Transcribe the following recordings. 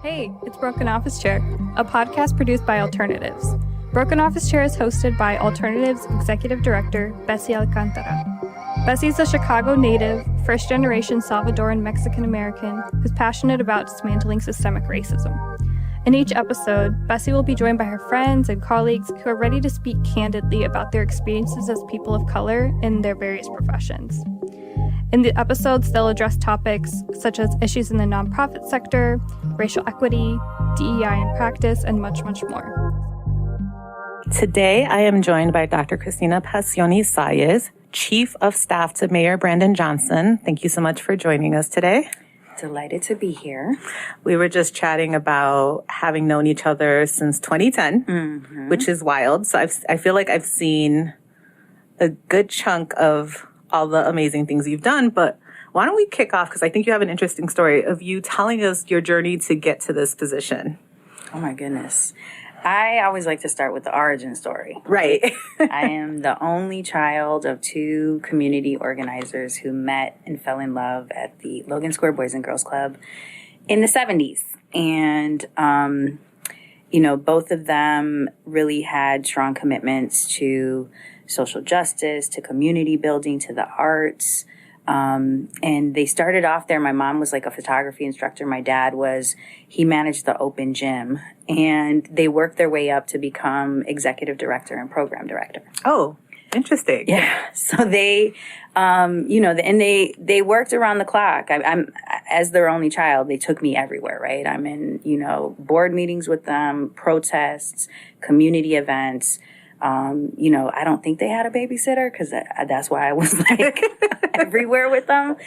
Hey, it's Broken Office Chair, a podcast produced by Alternatives. Broken Office Chair is hosted by Alternatives Executive Director Bessie Alcantara. Bessie's a Chicago native, first-generation Salvadoran Mexican-American who's passionate about dismantling systemic racism. In each episode, Bessie will be joined by her friends and colleagues who are ready to speak candidly about their experiences as people of color in their various professions. In the episodes, they'll address topics such as issues in the nonprofit sector, racial equity, DEI in practice, and much, much more. Today, I am joined by Dr. Cristina Pacione Zayas, Chief of Staff to Mayor Brandon Johnson. Thank you so much for joining us today. Delighted to be here. We were just chatting about having known each other since 2010, which is wild. So I feel like I've seen a good chunk of all the amazing things you've done, but why don't we kick off, because I think you have an interesting story of you telling us your journey to get to this position. Oh my goodness. I always like to start with the origin story. Right. I am the only child of two community organizers who met and fell in love at the Logan Square Boys and Girls Club in the 70s. And, both of them really had strong commitments to social justice, to community building, to the arts. And they started off there. My mom was like a photography instructor. My dad he managed the open gym, and they worked their way up to become executive director and program director. Oh, interesting. Yeah. So they, and they worked around the clock. I'm as their only child, they took me everywhere, right? I'm in, board meetings with them, protests, community events. I don't think they had a babysitter because that's why I was like everywhere with them.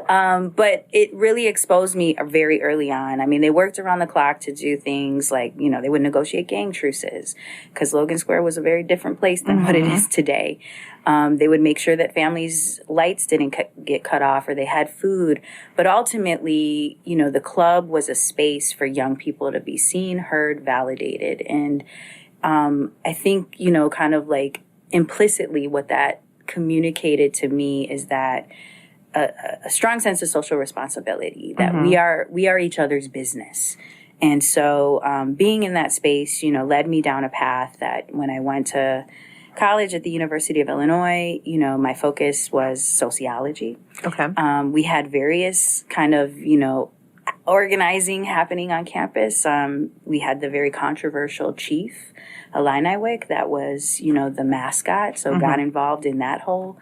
But it really exposed me very early on. I mean, they worked around the clock to do things like, they would negotiate gang truces because Logan Square was a very different place than what it is today. They would make sure that families' lights didn't get cut off or they had food. But ultimately, the club was a space for young people to be seen, heard, validated. And I think, kind of like implicitly what that communicated to me is that a strong sense of social responsibility, that we are each other's business. And so being in that space, led me down a path that when I went to college at the University of Illinois, my focus was sociology. Okay. We had various kind of, organizing happening on campus. We had the very controversial chief, Illini Wick, that was, the mascot. So got involved in that whole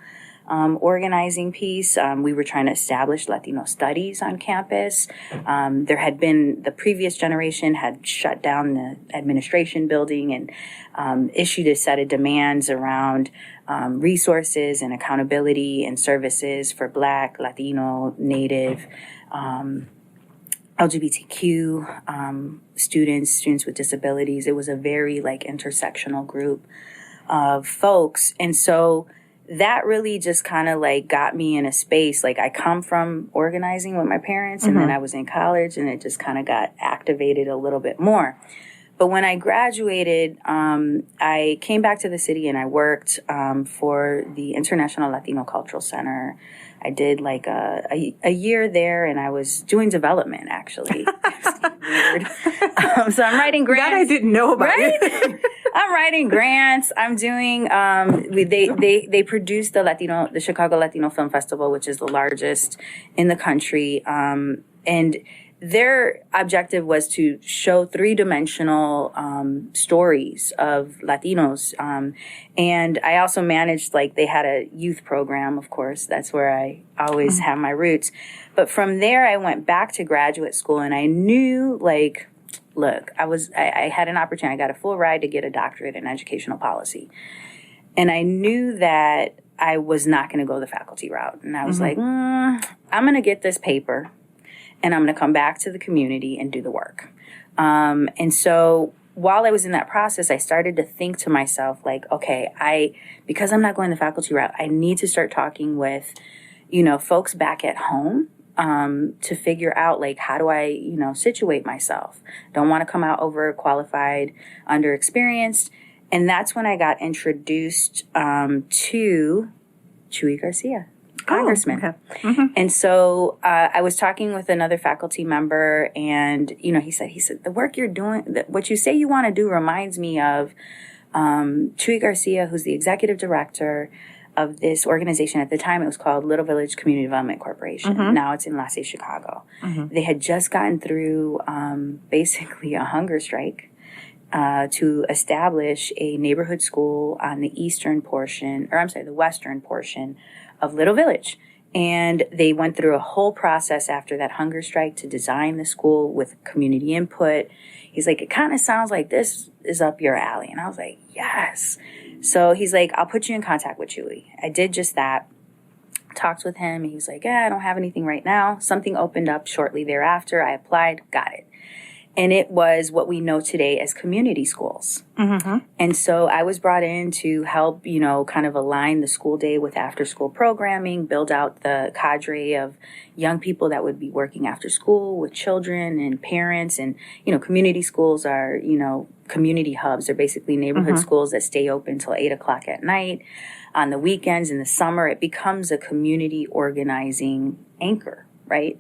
organizing piece. We were trying to establish Latino studies on campus. There had been, the previous generation had shut down the administration building and issued a set of demands around resources and accountability and services for Black, Latino, Native, LGBTQ students with disabilities. It was a very intersectional group of folks. And so that really just kind of got me in a space. I come from organizing with my parents and then I was in college and it just kind of got activated a little bit more. But when I graduated, I came back to the city and I worked for the International Latino Cultural Center. I did a year there, and I was doing development, actually. Weird. So I'm writing grants. That I didn't know about. Right? I'm writing grants. I'm doing. They produced the Chicago Latino Film Festival, which is the largest in the country, and their objective was to show three-dimensional stories of Latinos. And I also managed, they had a youth program, of course. That's where I always have my roots. But from there, I went back to graduate school, and I knew, look, I had an opportunity. I got a full ride to get a doctorate in educational policy. And I knew that I was not going to go the faculty route. And I was like, I'm going to get this paper. And I'm going to come back to the community and do the work. And so while I was in that process, I started to think to myself, okay, because I'm not going the faculty route, I need to start talking with, folks back at home to figure out, how do I, situate myself? Don't want to come out overqualified, underexperienced. And that's when I got introduced to Chuy Garcia. congressman. Okay. Mm-hmm. And so I was talking with another faculty member, and, he said, the work you're doing, what you say you want to do reminds me of Chuy Garcia, who's the executive director of this organization. At the time, it was called Little Village Community Development Corporation. Mm-hmm. Now it's in La Cité, Chicago. Mm-hmm. They had just gotten through basically a hunger strike to establish a neighborhood school on the the western portion of Little Village. And they went through a whole process after that hunger strike to design the school with community input. He's like, it kind of sounds like this is up your alley. And I was like, yes. So he's like, I'll put you in contact with Chuy. I did just that. Talked with him. He was like, I don't have anything right now. Something opened up shortly thereafter. I applied, got it. And it was what we know today as community schools. Mm-hmm. And so I was brought in to help, kind of align the school day with after-school programming, build out the cadre of young people that would be working after school with children and parents. And, community schools are, community hubs. They're basically neighborhood Mm-hmm. schools that stay open till 8 o'clock at night. On the weekends, in the summer, it becomes a community organizing anchor, right?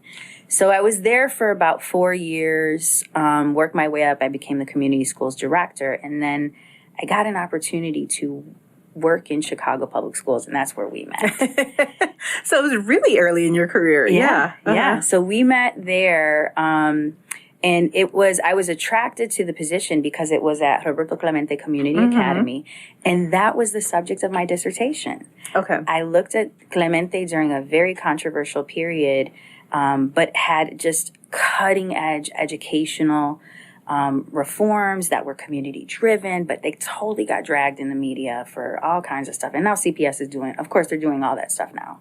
So I was there for about 4 years, worked my way up. I became the community schools director. And then I got an opportunity to work in Chicago Public Schools, and that's where we met. So it was really early in your career. Yeah. Uh-huh. Yeah. So we met there. And I was attracted to the position because it was at Roberto Clemente Community Academy. And that was the subject of my dissertation. Okay. I looked at Clemente during a very controversial period, but had just cutting edge educational reforms that were community driven, but they totally got dragged in the media for all kinds of stuff. And now CPS is they're doing all that stuff now.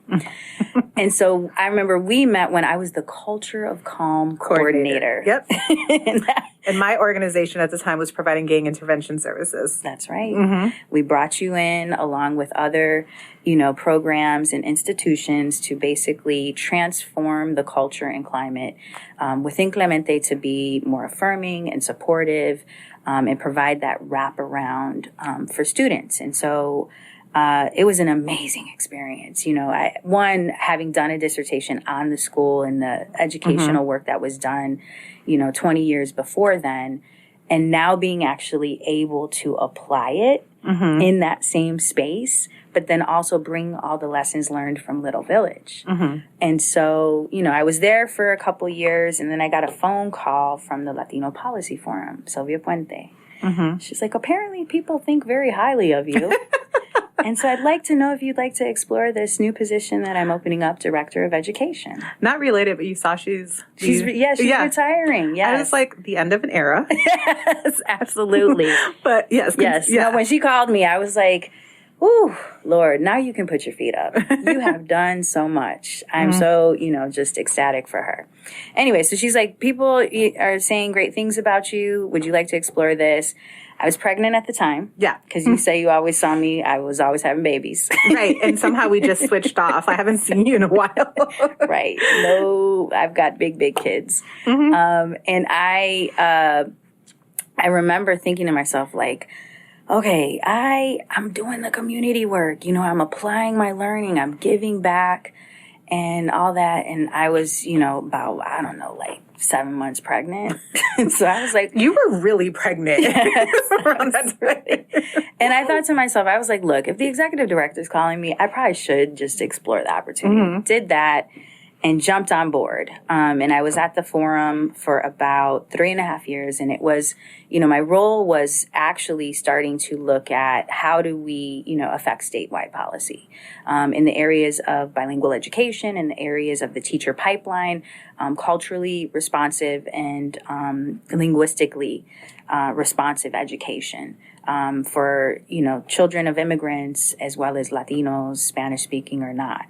And so I remember we met when I was the Culture of Calm coordinator. Yep. And my organization at the time was providing gang intervention services. That's right. Mm-hmm. We brought you in along with other, programs and institutions to basically transform the culture and climate within Clemente to be more affirming and supportive and provide that wraparound for students. And so it was an amazing experience. Having done a dissertation on the school and the educational work that was done, 20 years before then, and now being actually able to apply it in that same space, but then also bring all the lessons learned from Little Village. And so, I was there for a couple years, and then I got a phone call from the Latino Policy Forum, Sylvia Puente. She's like, apparently people think very highly of you. And so I'd like to know if you'd like to explore this new position that I'm opening up, Director of Education. Not related, but you saw she's retiring. Yes. I was like, the end of an era. Yes, absolutely. But yes. No, when she called me, I was like, ooh, Lord, now you can put your feet up. You have done so much. I'm so, just ecstatic for her. Anyway, so she's like, people are saying great things about you. Would you like to explore this? I was pregnant at the time. Yeah. Because you say you always saw me. I was always having babies. Right. And somehow we just switched off. I haven't seen you in a while. Right. No, I've got big kids. And I remember thinking to myself, like, okay, I'm doing the community work. I'm applying my learning. I'm giving back and all that. And I was, about, 7 months pregnant. So I was like, you were really pregnant. Yes, right. And I thought to myself, I was like, look, if the executive director is calling me, I probably should just explore the opportunity. Did that and jumped on board. And I was at the forum for about 3.5 years. And it was, my role was actually starting to look at how do we, affect statewide policy in the areas of bilingual education, in the areas of the teacher pipeline, culturally responsive and linguistically responsive education for, children of immigrants as well as Latinos, Spanish speaking or not.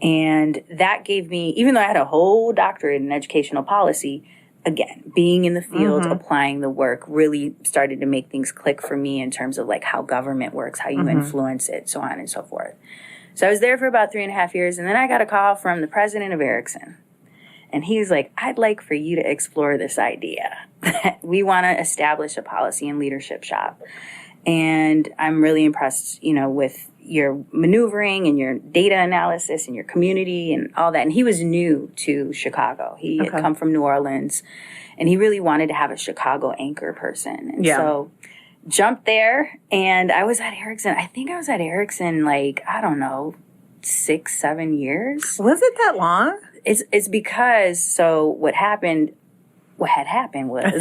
And that gave me, even though I had a whole doctorate in educational policy, again, being in the field, applying the work really started to make things click for me in terms of like how government works, how you influence it, so on and so forth. So I was there for about 3.5 years, and then I got a call from the president of Erickson. And he's like, I'd like for you to explore this idea. We want to establish a policy and leadership shop. And I'm really impressed, with, your maneuvering and your data analysis and your community and all that. And he was new to Chicago. He had come from New Orleans, and he really wanted to have a Chicago anchor person. And so jumped there, and I was at Erickson. I think I was at Erickson, like, I don't know, 6-7 years. Was it that long? It's because, so what had happened was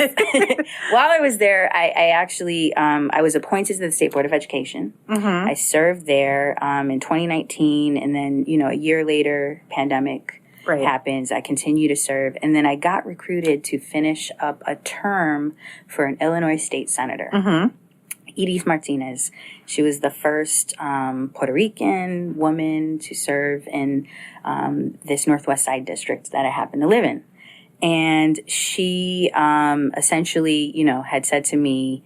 while I was there, I actually, I was appointed to the State Board of Education. I served there in 2019, and then, a year later, pandemic happens. I continue to serve, and then I got recruited to finish up a term for an Illinois state senator. Edith Martinez. She was the first Puerto Rican woman to serve in this Northwest Side district that I happen to live in. And she essentially, had said to me,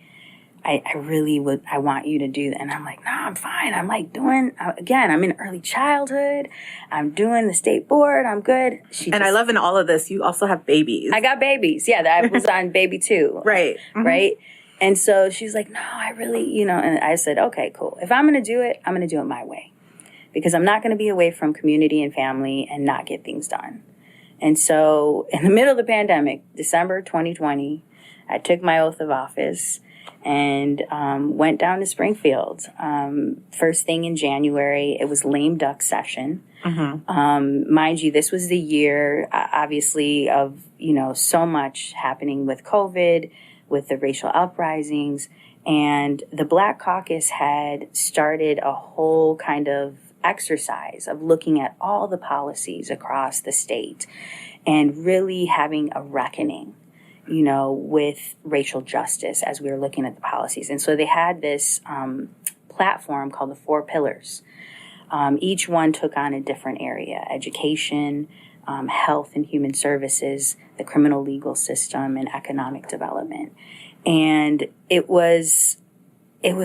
I want you to do that. And I'm like, no, I'm fine. I'm like I'm in early childhood. I'm doing the state board. I'm good. I love in all of this, you also have babies. I got babies. Yeah, I was on baby 2. Right. Right. And so she's like, no, I really, and I said, okay, cool. If I'm going to do it, I'm going to do it my way, because I'm not going to be away from community and family and not get things done. And so in the middle of the pandemic, December 2020, I took my oath of office and went down to Springfield. First thing in January, it was lame duck session. Mind you, this was the year, obviously, of, so much happening with COVID, with the racial uprisings, and the Black Caucus had started a whole kind of exercise of looking at all the policies across the state and really having a reckoning, with racial justice as we were looking at the policies. And so they had this platform called the 4 Pillars. Each one took on a different area: education, health and human services, the criminal legal system, and economic development. And it was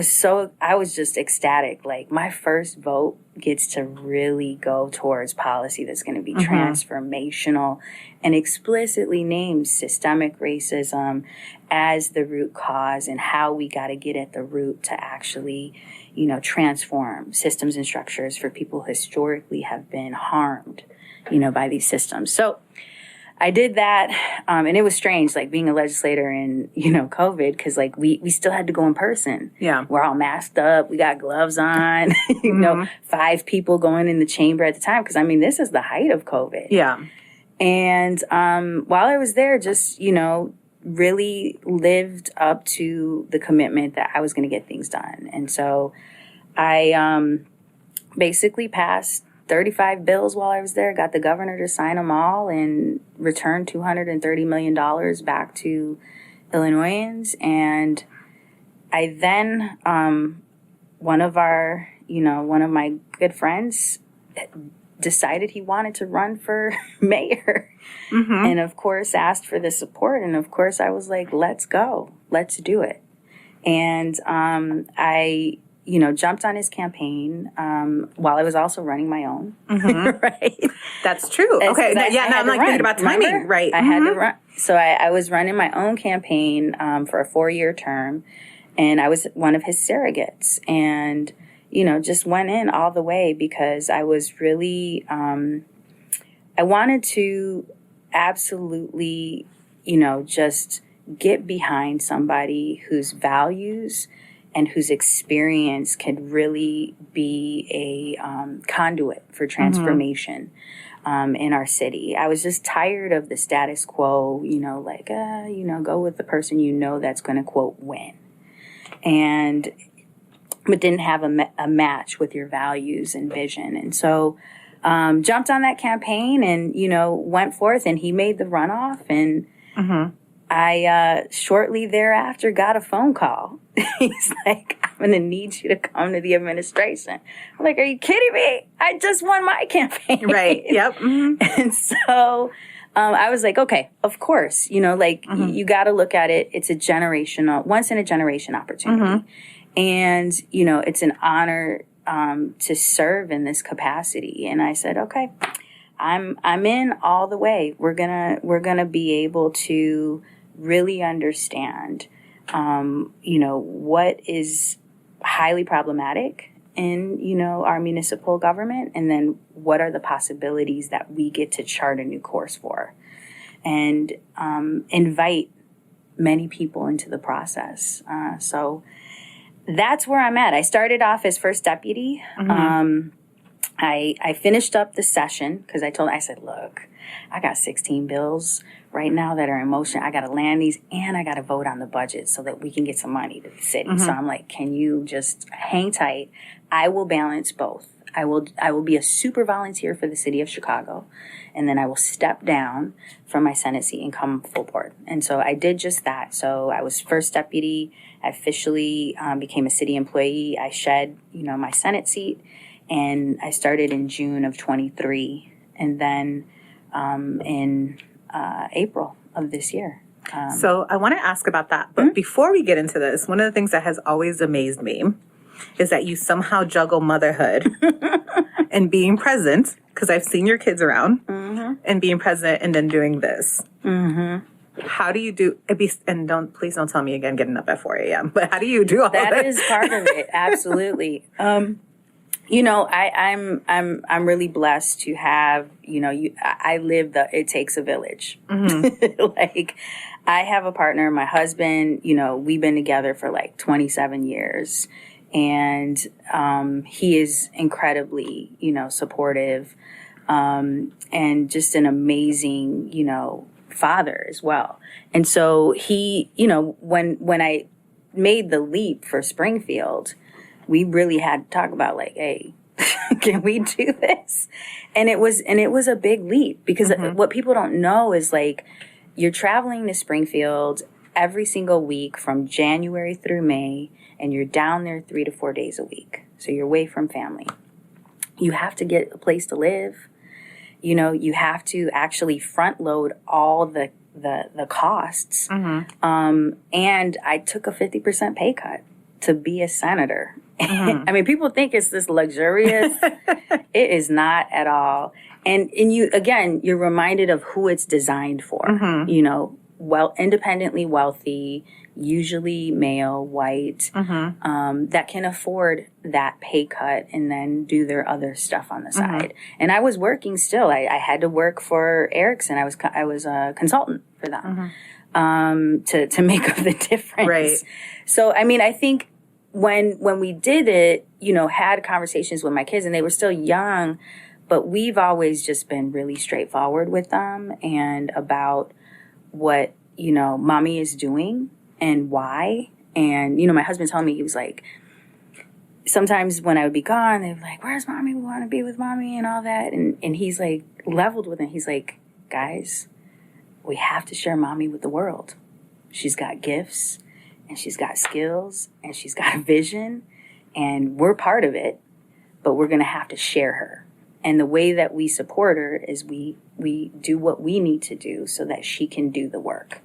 so, I was just ecstatic. Like, my first vote gets to really go towards policy that's going to be transformational and explicitly names systemic racism as the root cause, and how we got to get at the root to actually, transform systems and structures for people who historically have been harmed, by these systems. So I did that, and it was strange, like, being a legislator in, COVID, because, like, we still had to go in person. Yeah. We're all masked up. We got gloves on, 5 people going in the chamber at the time, because, this is the height of COVID. Yeah. And while I was there, just, really lived up to the commitment that I was going to get things done. And so I basically passed 35 bills while I was there, got the governor to sign them all, and returned $230 million back to Illinoisans. And I then, one of my good friends decided he wanted to run for mayor. And of course asked for the support. And of course I was like, let's go, let's do it. And I jumped on his campaign while I was also running my own. Right? That's true. Okay. Now I'm like thinking about timing. Remember? Right. I had to run. So I was running my own campaign for a 4-year term, and I was one of his surrogates, and, just went in all the way because I was really, I wanted to absolutely, just get behind somebody whose values and whose experience could really be a conduit for transformation in our city. I was just tired of the status quo, go with the person that's going to, quote, win. But didn't have a match with your values and vision. And so jumped on that campaign and, went forth, and he made the runoff. And I shortly thereafter got a phone call. He's like, I'm going to need you to come to the administration. I'm like, are you kidding me? I just won my campaign. Right. Yep. And so I was like, okay, of course, you got to look at it. It's a once in a generation opportunity. And, it's an honor to serve in this capacity. And I said, okay, I'm in all the way. We're gonna be able to really understand, what is highly problematic in, our municipal government, and then what are the possibilities that we get to chart a new course for, and invite many people into the process. So that's where I'm at. I started off as first deputy. I finished up the session because I said, look, I got 16 bills right now that are in motion. I got to land these, and I got to vote on the budget so that we can get some money to the city. So I'm like, can you just hang tight? I will balance both. I will be a super volunteer for the city of Chicago, and then I will step down from my Senate seat and come full board. And so I did just that. So I was first deputy. I officially became a city employee. I shed, my Senate seat, and I started in June of 23, and then in April of this year. So I want to ask about that. But before we get into this, one of the things that has always amazed me is that you somehow juggle motherhood and being present, because I've seen your kids around, and being present and then doing this. How do you do, and please don't tell me again getting up at 4 a.m., but how do you do all that? That is part of it, absolutely. I'm really blessed to have, I live it takes a village. Like, I have a partner, my husband, we've been together for like 27 years. And he is incredibly, supportive, and just an amazing, father as well. And so he, when I made the leap for Springfield, we really had to talk about like, hey, can we do this? And it was a big leap, because what people don't know is like, you're traveling to Springfield every single week from January through May, and you're down there 3 to 4 days a week. So you're away from family. You have to get a place to live. You have to actually front load all the costs. And I took a 50% pay cut to be a senator. I mean, people think it's this luxurious. It is not at all. And you're reminded of who it's designed for. Independently wealthy, usually male, white, that can afford that pay cut and then do their other stuff on the side. And I was working still. I had to work for Erickson. I was a consultant for them to make up the difference. Right. So, I mean, I think when we did it, had conversations with my kids, and they were still young, but we've always just been really straightforward with them and about what, mommy is doing and why. And, my husband told me, he was like, sometimes when I would be gone, they'd be like, where's mommy? We want to be with mommy and all that. And he's like, leveled with it. He's like, guys, we have to share mommy with the world. She's got gifts, and she's got skills, and she's got a vision, and we're part of it, but we're going to have to share her. And the way that we support her is we do what we need to do so that she can do the work.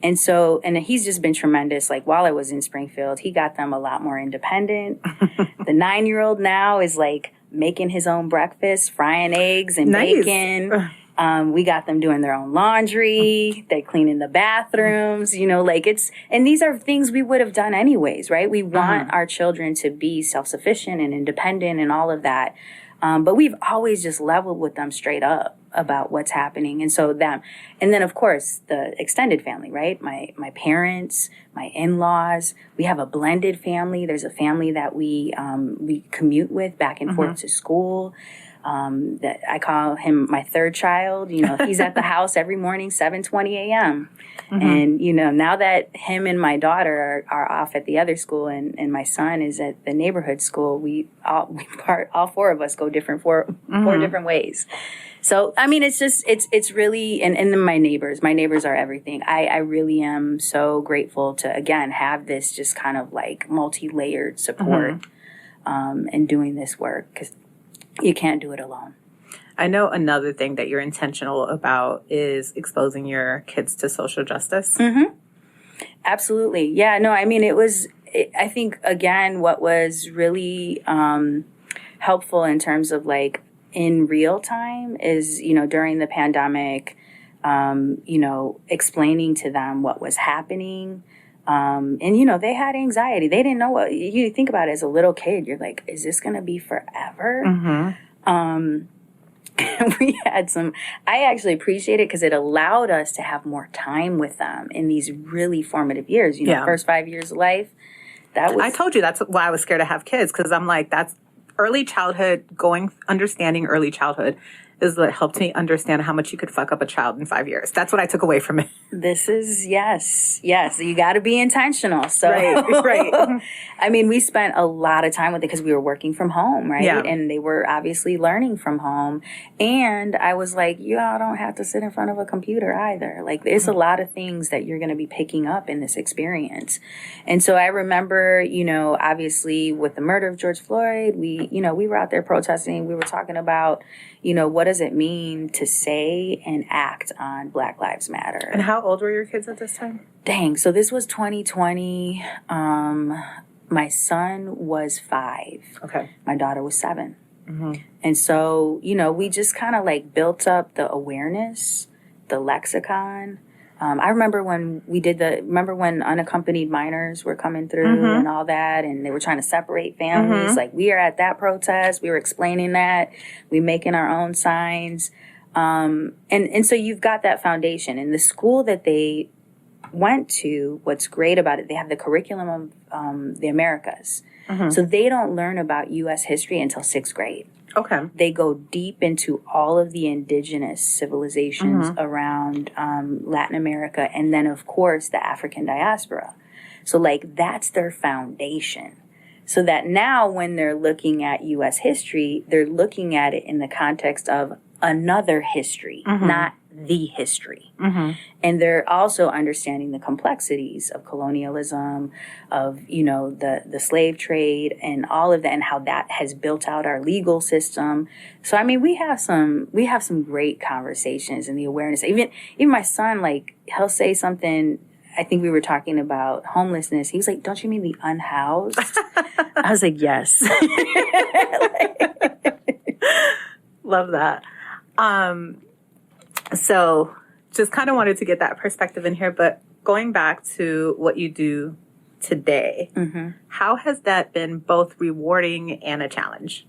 And so, and he's just been tremendous. Like, while I was in Springfield, he got them a lot more independent. The 9-year-old now is like making his own breakfast, frying eggs and bacon. We got them doing their own laundry. They're cleaning the bathrooms, and these are things we would have done anyways, right? We want our children to be self-sufficient and independent and all of that. But we've always just leveled with them straight up about what's happening. And so and then of course the extended family, right? My parents, my in-laws, we have a blended family. There's a family that we commute with back and forth to school. That I call him my third child. He's at the house every morning, 7:20 a.m. And, now that him and my daughter are off at the other school and my son is at the neighborhood school, all four of us go four different ways. So, I mean, it's really, and then my neighbors are everything. I really am so grateful to, again, have this just kind of like multi-layered support in doing this work, because you can't do it alone. I know another thing that you're intentional about is exposing your kids to social justice. Absolutely. Yeah, no, I mean, I think, again, what was really helpful in terms of like in real time is, during the pandemic, explaining to them what was happening, And, you know, they had anxiety. They didn't know what, you think about it as a little kid. You're like, is this going to be forever? We had I actually appreciate it because it allowed us to have more time with them in these really formative years. You know, first 5 years of life. I told you that's why I was scared to have kids, because I'm like, that's early childhood, understanding early childhood is what helped me understand how much you could fuck up a child in 5 years. That's what I took away from it. This is, yes. You got to be intentional. So, right. I mean, we spent a lot of time with it because we were working from home, right? Yeah. And they were obviously learning from home. And I was like, y'all don't have to sit in front of a computer either. Like, there's a lot of things that you're going to be picking up in this experience. And so I remember, you know, obviously with the murder of George Floyd, we were out there protesting. We were talking about, you know, what does it mean to say and act on Black Lives Matter? And how old were your kids at this time? Dang. So this was 2020. My son was 5. Okay. My daughter was 7. And so, you know, we just kind of like built up the awareness, the lexicon. I remember when when unaccompanied minors were coming through and all that, and they were trying to separate families. Like, we are at that protest. We were explaining that. We making our own signs. And so you've got that foundation. And the school that they went to, what's great about it, they have the curriculum of the Americas. So they don't learn about U.S. history until 6th grade. Okay. They go deep into all of the indigenous civilizations around Latin America, and then, of course, the African diaspora. So, like, that's their foundation. So that now when they're looking at U.S. history, they're looking at it in the context of another history, not the history. And they're also understanding the complexities of colonialism, of, you know, the slave trade and all of that, and how that has built out our legal system. So, I mean, we have some great conversations and the awareness. Even my son, like, he'll say something. I think we were talking about homelessness. He was like, "Don't you mean the unhoused?" I was like, "Yes." Love that. So just kind of wanted to get that perspective in here, but going back to what you do today, how has that been both rewarding and a challenge?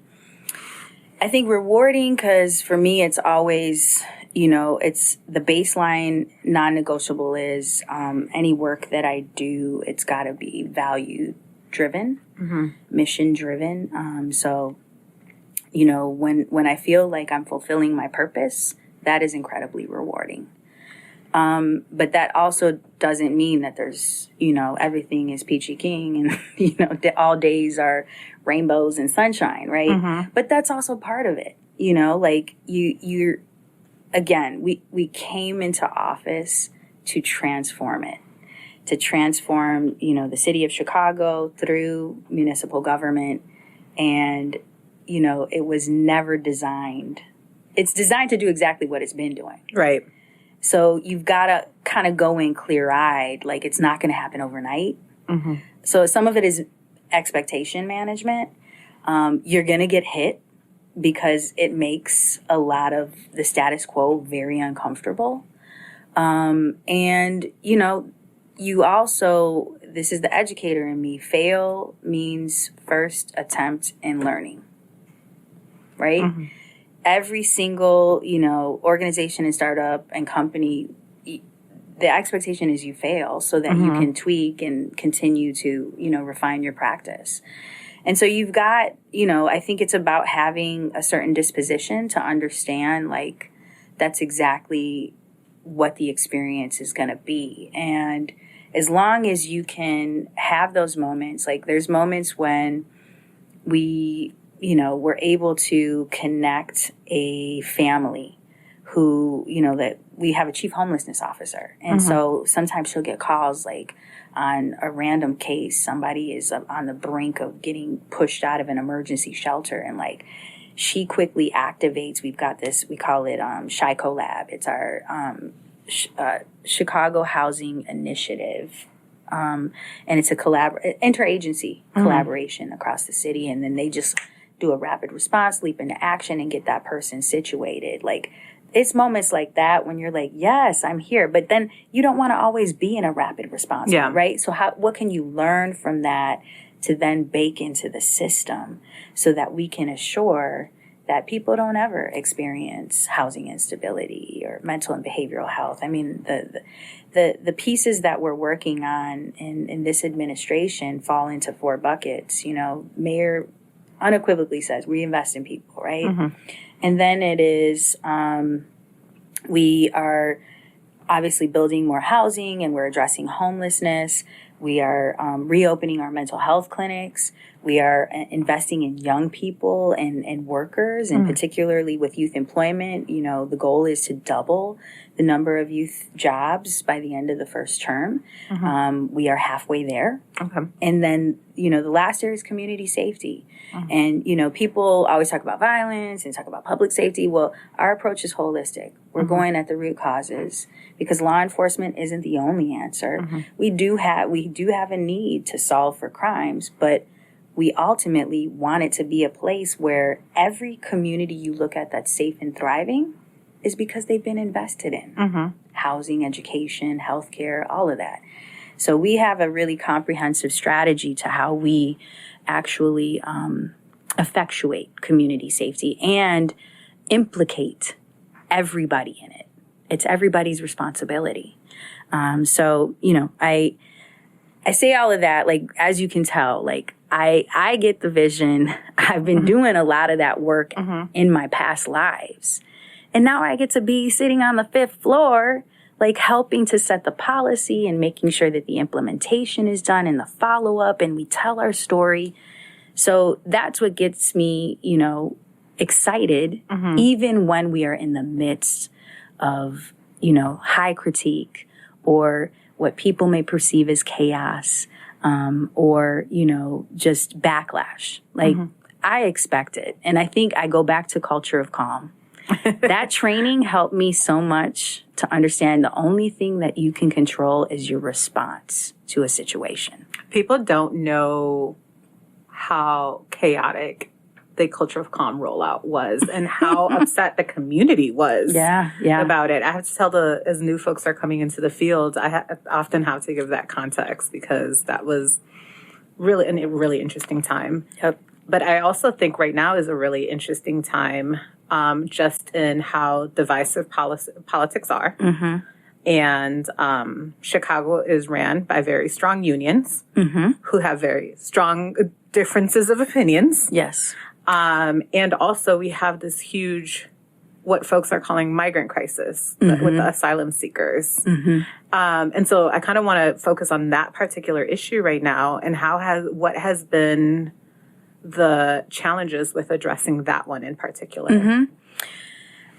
I think rewarding because for me, it's always, you know, it's the baseline non-negotiable is any work that I do, it's got to be value-driven, mission-driven. So, you know, when I feel like I'm fulfilling my purpose, that is incredibly rewarding. But that also doesn't mean that there's, you know, everything is peachy keen and, you know, all days are rainbows and sunshine, right? But that's also part of it, you know, like you're again, we came into office to transform it, to transform, you know, the city of Chicago through municipal government. And, you know, it was never designed. It's designed to do exactly what it's been doing. Right. So you've got to kind of go in clear-eyed, like it's not going to happen overnight. So some of it is expectation management. You're going to get hit because it makes a lot of the status quo very uncomfortable. And, you know, you also, this is the educator in me, fail means first attempt in learning, right? Every single, you know, organization and startup and company, the expectation is you fail so that you can tweak and continue to, you know, refine your practice. And so you've got, you know, I think it's about having a certain disposition to understand, like, that's exactly what the experience is going to be. And as long as you can have those moments, like there's moments when we, you know, we're able to connect a family who, you know, that we have a chief homelessness officer. And so sometimes she'll get calls like on a random case, somebody is on the brink of getting pushed out of an emergency shelter. And like, she quickly activates, we've got this, we call it SHICO Lab. It's our Chicago Housing Initiative. And it's a interagency collaboration across the city. And then they just do a rapid response, leap into action, and get that person situated. Like, it's moments like that when you're like, yes, I'm here. But then you don't want to always be in a rapid response, right? So what can you learn from that to then bake into the system so that we can assure that people don't ever experience housing instability or mental and behavioral health? I mean, the pieces that we're working on in this administration fall into 4 buckets. You know, Mayor unequivocally says we invest in people, right? And then it is, we are obviously building more housing and we're addressing homelessness. We are reopening our mental health clinics. We are investing in young people and workers, and particularly with youth employment. You know, the goal is to double the number of youth jobs by the end of the first term. We are halfway there. And then, you know, the last area is community safety. And, you know, people always talk about violence and talk about public safety. Well, our approach is holistic. We're going at the root causes because law enforcement isn't the only answer. We do have a need to solve for crimes, but we ultimately want it to be a place where every community you look at that's safe and thriving is because they've been invested in. Housing, education, healthcare, all of that. So we have a really comprehensive strategy to how we actually effectuate community safety and implicate everybody in it. It's everybody's responsibility. So, you know, I say all of that, like, as you can tell, like, I get the vision. I've been doing a lot of that work in my past lives. And now I get to be sitting on the 5th floor, like helping to set the policy and making sure that the implementation is done and the follow-up and we tell our story. So that's what gets me, you know, excited, even when we are in the midst of, you know, high critique or what people may perceive as chaos, or, you know, just backlash. Like, I expect it. And I think I go back to culture of calm. That training helped me so much to understand the only thing that you can control is your response to a situation. People don't know how chaotic the culture of calm rollout was and how upset the community was about it. I have to tell as new folks are coming into the field, I often have to give that context because that was really a really interesting time. But I also think right now is a really interesting time just in how divisive politics are. And Chicago is ran by very strong unions who have very strong differences of opinions. And also we have this huge, what folks are calling migrant crisis with the asylum seekers. And so I kind of want to focus on that particular issue right now and what has been the challenges with addressing that one in particular.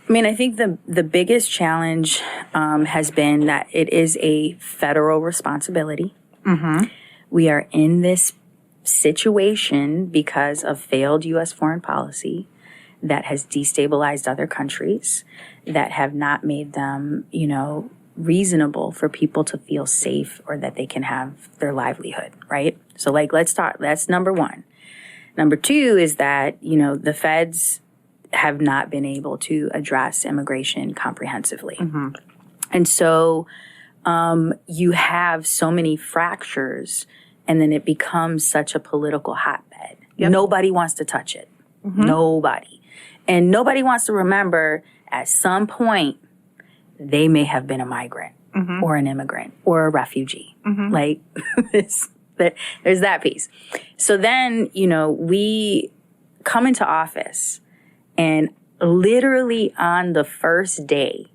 I mean, I think the biggest challenge has been that it is a federal responsibility. We are in this situation because of failed U.S. foreign policy that has destabilized other countries, that have not made them, you know, reasonable for people to feel safe or that they can have their livelihood, right? So, like, let's talk. That's number one. Number two is that, you know, the feds have not been able to address immigration comprehensively. And so you have so many fractures, and then it becomes such a political hotbed. Nobody wants to touch it. Nobody. And nobody wants to remember at some point they may have been a migrant or an immigrant or a refugee. Like, there's that piece. So then, you know, we come into office and literally on the first day,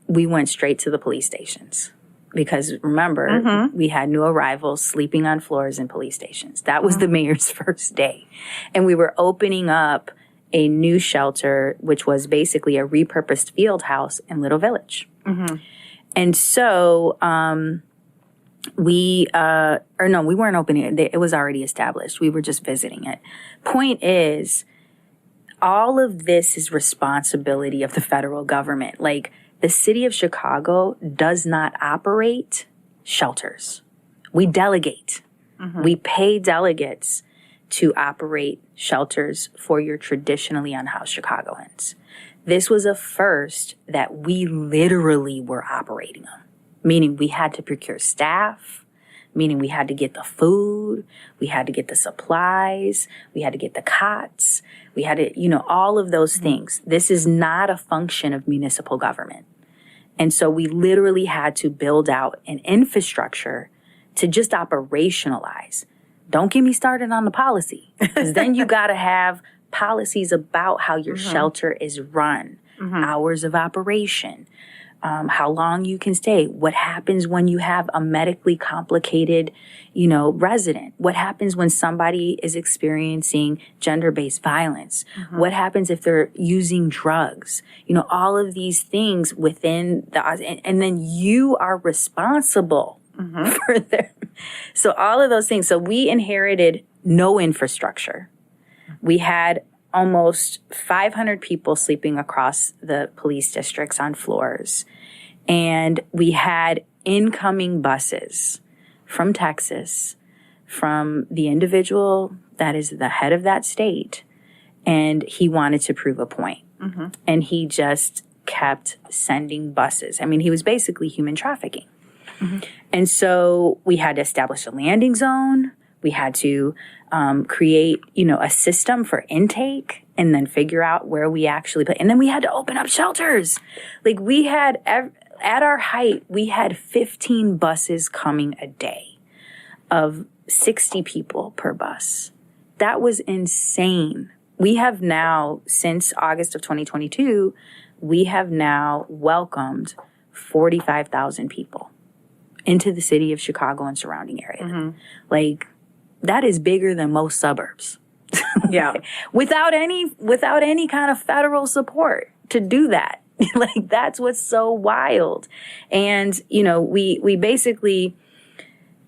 we went straight to the police stations. Because remember, we had new arrivals sleeping on floors in police stations. That was the mayor's first day. And we were opening up a new shelter, which was basically a repurposed field house in Little Village. And so we weren't opening it. It was already established. We were just visiting it. Point is, all of this is responsibility of the federal government. Like, the city of Chicago does not operate shelters. We delegate. We pay delegates to operate shelters for your traditionally unhoused Chicagoans. This was a first that we literally were operating on, meaning we had to procure staff, meaning we had to get the food, we had to get the supplies, we had to get the cots, we had to, all of those things. This is not a function of municipal government. And so we literally had to build out an infrastructure to just operationalize. Don't get me started on the policy, because then you got to have policies about how your shelter is run, hours of operation, how long you can stay, what happens when you have a medically complicated, resident, what happens when somebody is experiencing gender-based violence, what happens if they're using drugs, all of these things within and then you are responsible for them. So all of those things. So we inherited no infrastructure. We had almost 500 people sleeping across the police districts on floors. And we had incoming buses from Texas, from the individual that is the head of that state. And he wanted to prove a point. And he just kept sending buses. I mean, he was basically human trafficking. And so we had to establish a landing zone. We had to create, a system for intake and then figure out where we actually put. And then we had to open up shelters. Like we had, at our height, we had 15 buses coming a day of 60 people per bus. That was insane. We have now, since August of 2022, we have now welcomed 45,000 people into the city of Chicago and surrounding area. Like, that is bigger than most suburbs. Yeah. without any kind of federal support to do that. Like, that's what's so wild. And, we basically,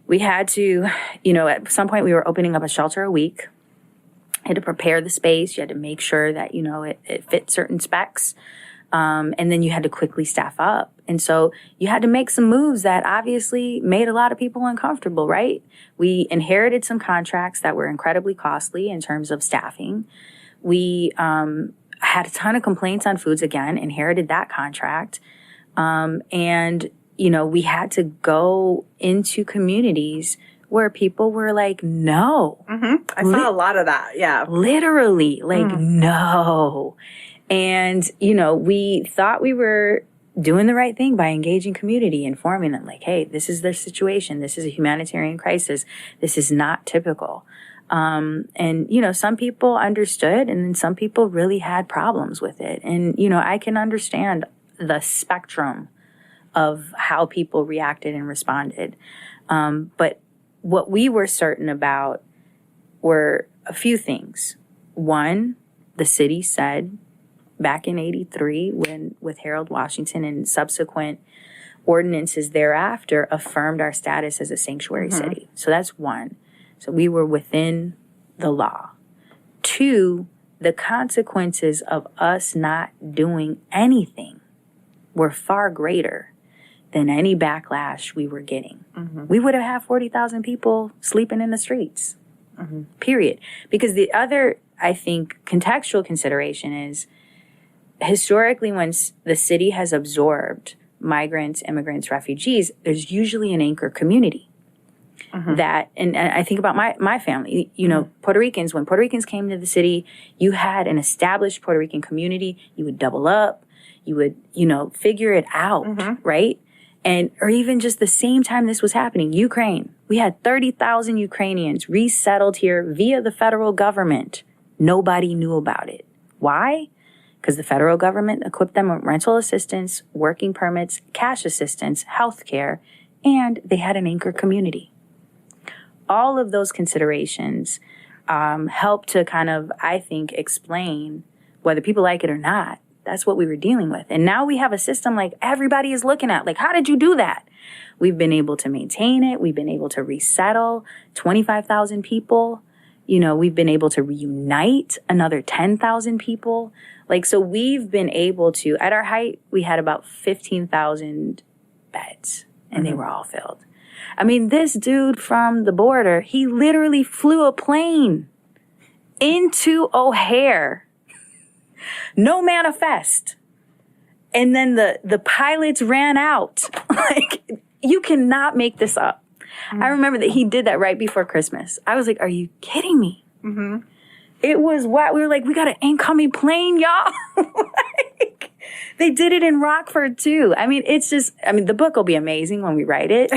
we had to, at some point we were opening up a shelter a week. Had to prepare the space. You had to make sure that, it fit certain specs. And then you had to quickly staff up. And so you had to make some moves that obviously made a lot of people uncomfortable, right? We inherited some contracts that were incredibly costly in terms of staffing. We had a ton of complaints on foods again, inherited that contract. And, we had to go into communities where people were like, no. I saw a lot of that, yeah. Literally, like, no. And, we thought we were doing the right thing by engaging community, informing them like, hey, this is their situation. This is a humanitarian crisis. This is not typical. And, some people understood and then some people really had problems with it. And, I can understand the spectrum of how people reacted and responded. But what we were certain about were a few things. One, the city said, back in 83, with Harold Washington and subsequent ordinances thereafter affirmed our status as a sanctuary city. So that's one. So we were within the law. Two, the consequences of us not doing anything were far greater than any backlash we were getting. We would have had 40,000 people sleeping in the streets, period. Because the other, I think, contextual consideration is, historically, when the city has absorbed migrants, immigrants, refugees, there's usually an anchor community that, and I think about my family, Puerto Ricans, when Puerto Ricans came to the city, you had an established Puerto Rican community. You would double up, you would, figure it out, right? And, or even just the same time this was happening, Ukraine, we had 30,000 Ukrainians resettled here via the federal government. Nobody knew about it. Why? Because the federal government equipped them with rental assistance, working permits, cash assistance, health care, and they had an anchor community. All of those considerations help to kind of, I think, explain whether people like it or not. That's what we were dealing with. And now we have a system like everybody is looking at, like, how did you do that? We've been able to maintain it. We've been able to resettle 25,000 people. We've been able to reunite another 10,000 people. Like, so we've been able to, at our height, we had about 15,000 beds and they were all filled. I mean, this dude from the border, he literally flew a plane into O'Hare no manifest. And then the pilots ran out. Like, you cannot make this up. I remember that he did that right before Christmas. I was like, are you kidding me? Mm-hmm. It was what? We were like, we got an incoming plane, y'all. Like, they did it in Rockford, too. I mean, it's just, the book will be amazing when we write it.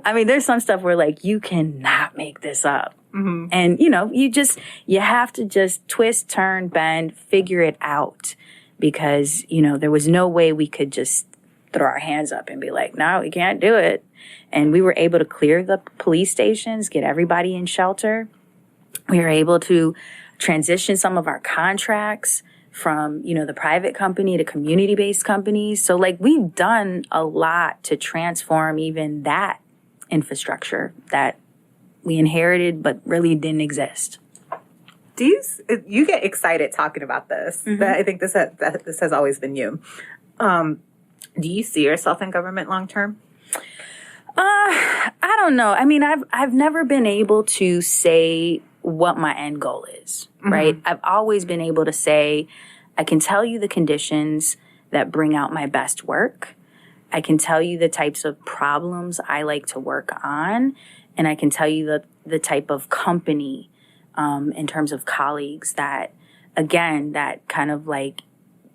There's some stuff where, like, you cannot make this up. Mm-hmm. And, you have to just twist, turn, bend, figure it out. Because, there was no way we could just throw our hands up and be like, no, we can't do it. And we were able to clear the police stations, get everybody in shelter. We were able to transition some of our contracts from, the private company to community-based companies. So, like, we've done a lot to transform even that infrastructure that we inherited but really didn't exist. Do you get excited talking about this? Mm-hmm. I think this has always been you. Do you see yourself in government long term? I don't know. I've never been able to say what my end goal is, right? Mm-hmm. I've always been able to say, I can tell you the conditions that bring out my best work. I can tell you the types of problems I like to work on. And I can tell you the type of company in terms of colleagues that, again, that kind of like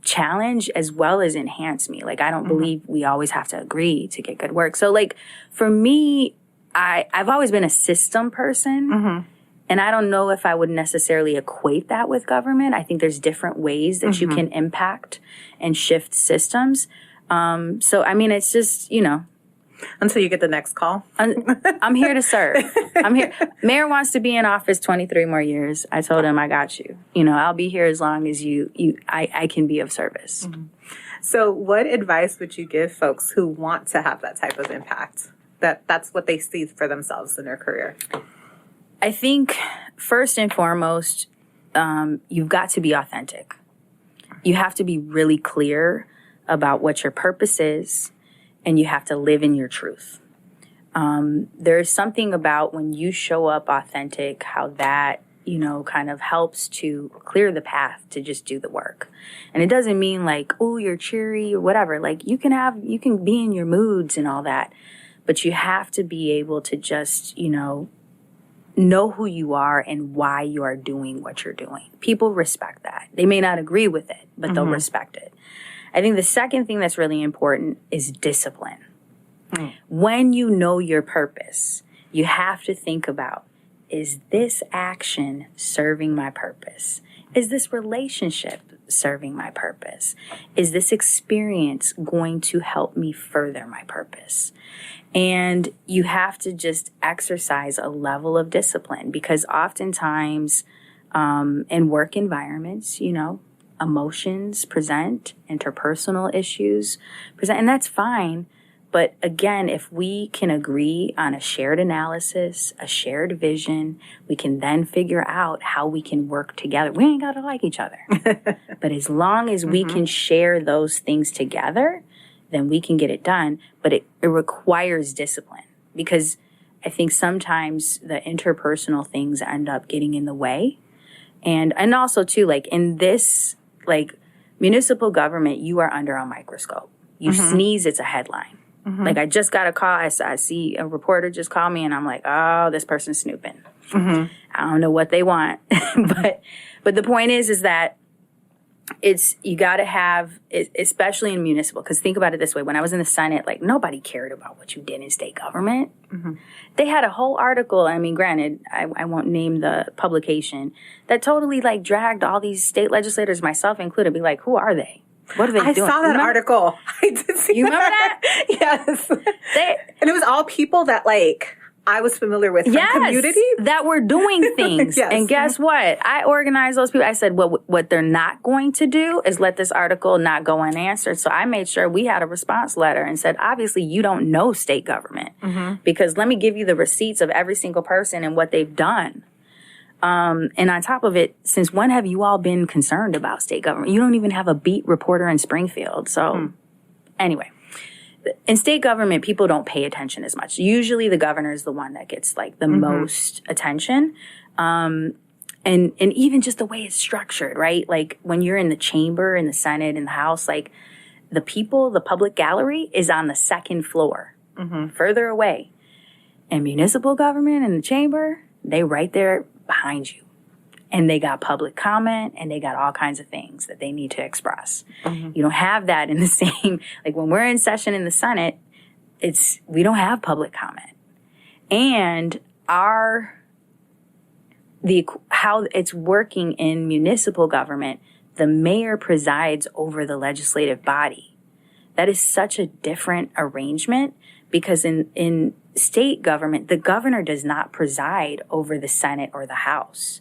challenge as well as enhance me. Like, I don't believe we always have to agree to get good work. So, like, for me, I've always been a system person. Mm-hmm. And I don't know if I would necessarily equate that with government. I think there's different ways that you can impact and shift systems. It's just, Until you get the next call. I'm here to serve. I'm here. Mayor wants to be in office 23 more years. I told him, I got you. I'll be here as long as I can be of service. Mm-hmm. So what advice would you give folks who want to have that type of impact? That's what they see for themselves in their career. I think first and foremost, you've got to be authentic. You have to be really clear about what your purpose is. And you have to live in your truth. There's something about when you show up authentic, how that, kind of helps to clear the path to just do the work. And it doesn't mean like, oh, you're cheery or whatever. Like, you can be in your moods and all that. But you have to be able to just, know who you are and why you are doing what you're doing. People respect that. They may not agree with it, but they'll respect it. I think the second thing that's really important is discipline. When you know your purpose, you have to think about, is this action serving my purpose? Is this relationship serving my purpose? Is this experience going to help me further my purpose? And you have to just exercise a level of discipline because oftentimes in work environments, emotions present, interpersonal issues present, and that's fine. But again, if we can agree on a shared analysis, a shared vision, we can then figure out how we can work together. We ain't got to like each other. But as long as we can share those things together, then we can get it done. But it requires discipline because I think sometimes the interpersonal things end up getting in the way. And also, too, like in this, like municipal government, you are under a microscope. You sneeze, it's a headline. Like I just got a call. I see a reporter just called me and I'm like, oh, this person's snooping. I don't know what they want. but the point is that you got to have, especially in municipal, because think about it this way. When I was in the Senate, like nobody cared about what you did in state government. They had a whole article. I mean, granted, I won't name the publication that totally like dragged all these state legislators, myself included, be like, who are they? What are they doing? I saw that article. I did see You remember that? Yes. And it was all people that like I was familiar with from community. That were doing things. And guess what? I organized those people. I said, what they're not going to do is let this article not go unanswered. So I made sure we had a response letter and said, obviously, you don't know state government because let me give you the receipts of every single person and what they've done. And on top of it, since when have you all been concerned about state government? You don't even have a beat reporter in Springfield. So anyway, in state government, people don't pay attention as much. Usually the governor is the one that gets like the most attention. And even just the way it's structured, right? Like when you're in the chamber, in the Senate, in the House, like the public gallery is on the second floor, further away. And municipal government and the chamber, they right there behind you. And they got public comment and they got all kinds of things that they need to express. You don't have that in the same, like when we're in session in the Senate, we don't have public comment. And how it's working in municipal government, the mayor presides over the legislative body. That is such a different arrangement because in state government, the governor does not preside over the Senate or the House.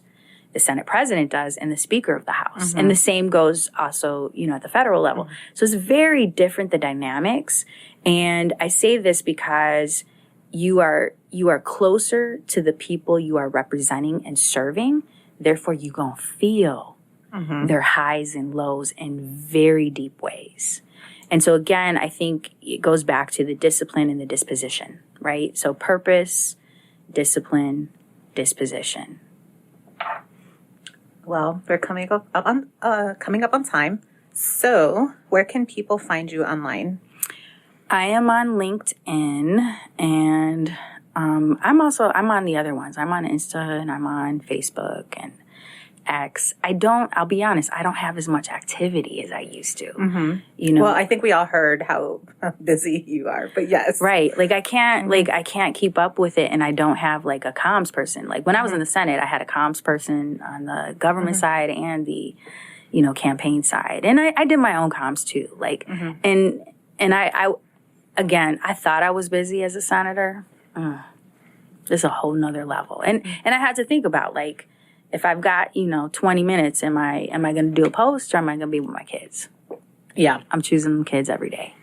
The Senate president does and the Speaker of the House. And the same goes also, at the federal level. So it's very different, the dynamics. And I say this because you are closer to the people you are representing and serving. Therefore, you're going to feel their highs and lows in very deep ways. And so, again, I think it goes back to the discipline and the disposition, right? So purpose, discipline, disposition. Well, we're coming up on time. So where can people find you online? I am on LinkedIn, and I'm on the other ones. I'm on Insta and I'm on Facebook and X. I'll be honest, I don't have as much activity as I used to. Well, I think we all heard how busy you are, but yes. Right. Like I can't keep up with it, and I don't have like a comms person. Like when I was in the Senate, I had a comms person on the government side and the, campaign side. And I did my own comms too. Like, and I thought I was busy as a senator. There's a whole nother level. And I had to think about, like, if I've got, 20 minutes, am I going to do a post or am I going to be with my kids? Yeah, I'm choosing kids every day.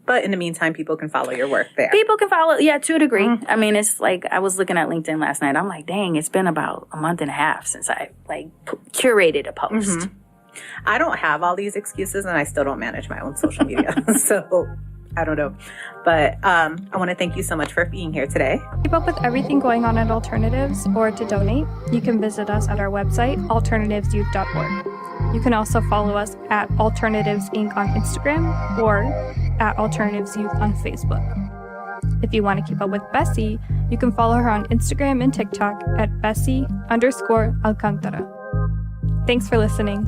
But in the meantime, people can follow your work there. People can follow, to a degree. I mean, it's like, I was looking at LinkedIn last night. I'm like, dang, it's been about a month and a half since I, curated a post. I don't have all these excuses, and I still don't manage my own social media. So I don't know. But I want to thank you so much for being here today. To keep up with everything going on at Alternatives or to donate, you can visit us at our website, alternativesyouth.org. You can also follow us at Alternatives Inc. on Instagram or at Alternatives Youth on Facebook. If you want to keep up with Bessie, you can follow her on Instagram and TikTok at Bessie_Alcantara. Thanks for listening.